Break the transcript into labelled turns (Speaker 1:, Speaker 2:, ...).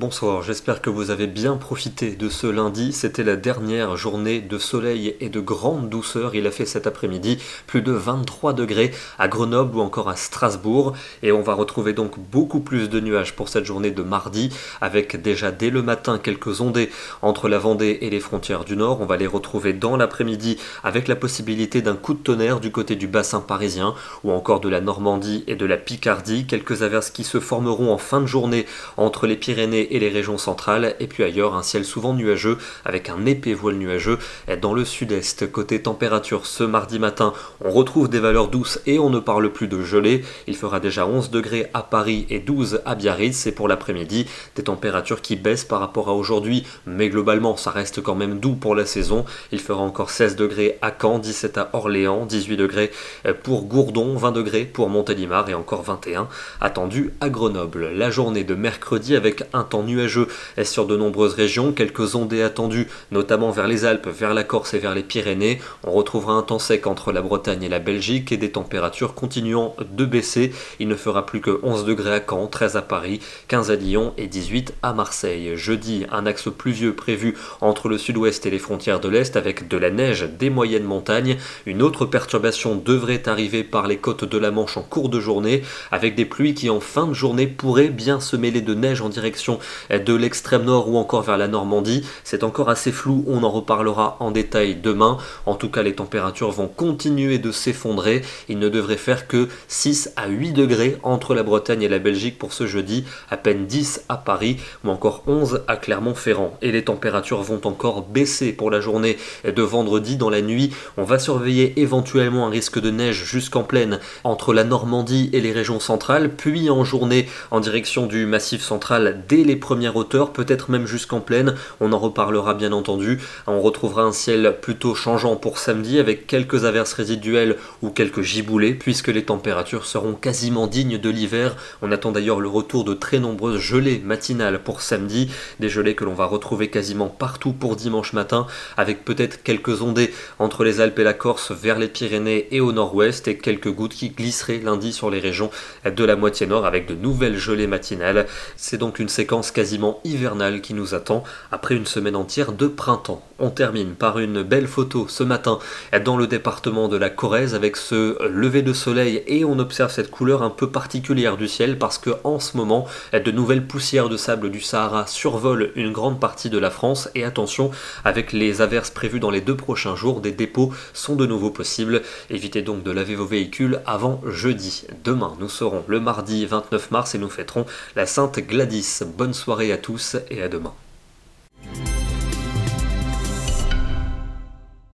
Speaker 1: bonsoir, j'espère que vous avez bien profité de ce lundi. C'était la dernière journée de soleil et de grande douceur. Il a fait cet après-midi plus de 23 degrés à Grenoble ou encore à Strasbourg. Et on va retrouver donc beaucoup plus de nuages pour cette journée de mardi, avec déjà dès le matin quelques ondées entre la Vendée et les frontières du Nord. On va les retrouver dans l'après-midi avec la possibilité d'un coup de tonnerre du côté du bassin parisien ou encore de la Normandie et de la Picardie. Quelques averses qui se formeront en fin de journée entre les Pyrénées et les régions centrales, et puis ailleurs un ciel souvent nuageux avec un épais voile nuageux dans le sud-est. Côté température, ce mardi matin, on retrouve des valeurs douces et on ne parle plus de gelée. Il fera déjà 11 degrés à Paris et 12 à Biarritz, et pour l'après-midi, des températures qui baissent par rapport à aujourd'hui, mais globalement ça reste quand même doux pour la saison. Il fera encore 16 degrés à Caen, 17 à Orléans, 18 degrés pour Gourdon, 20 degrés pour Montélimar et encore 21 attendus à Grenoble. La journée de mercredi avec un temps nuageux sur de nombreuses régions, quelques ondées attendues notamment vers les Alpes, vers la Corse et vers les Pyrénées. On retrouvera un temps sec entre la Bretagne et la Belgique et des températures continuant de baisser. Il ne fera plus que 11 degrés à Caen, 13 à Paris, 15 à Lyon et 18 à Marseille. Jeudi, un axe pluvieux prévu entre le sud-ouest et les frontières de l'Est avec de la neige des moyennes montagnes. Une autre perturbation devrait arriver par les côtes de la Manche en cours de journée avec des pluies qui en fin de journée pourraient bien se mêler de neige en direction de l'extrême nord ou encore vers la Normandie. C'est encore assez flou, on en reparlera en détail demain. En tout cas, les températures vont continuer de s'effondrer. Il ne devrait faire que 6 à 8 degrés entre la Bretagne et la Belgique pour ce jeudi, à peine 10 à Paris ou encore 11 à Clermont-Ferrand. Et les températures vont encore baisser pour la journée de vendredi. Dans la nuit, on va surveiller éventuellement un risque de neige jusqu'en plaine entre la Normandie et les régions centrales, puis en journée en direction du Massif central dès les premières hauteurs, peut-être même jusqu'en plaine. On en reparlera bien entendu. On retrouvera un ciel plutôt changeant pour samedi avec quelques averses résiduelles ou quelques giboulées puisque les températures seront quasiment dignes de l'hiver. On attend d'ailleurs le retour de très nombreuses gelées matinales pour samedi, des gelées que l'on va retrouver quasiment partout pour dimanche matin avec peut-être quelques ondées entre les Alpes et la Corse vers les Pyrénées et au nord-ouest et quelques gouttes qui glisseraient lundi sur les régions de la moitié nord avec de nouvelles gelées matinales. C'est donc une séquence quasiment hivernale qui nous attend après une semaine entière de printemps. On termine par une belle photo ce matin dans le département de la Corrèze avec ce lever de soleil et on observe cette couleur un peu particulière du ciel parce que en ce moment de nouvelles poussières de sable du Sahara survolent une grande partie de la France et attention, avec les averses prévues dans les 2 prochains jours, des dépôts sont de nouveau possibles. Évitez donc de laver vos véhicules avant jeudi. Demain nous serons le mardi 29 mars et nous fêterons la Sainte Gladys. Bonne soirée à tous et à demain.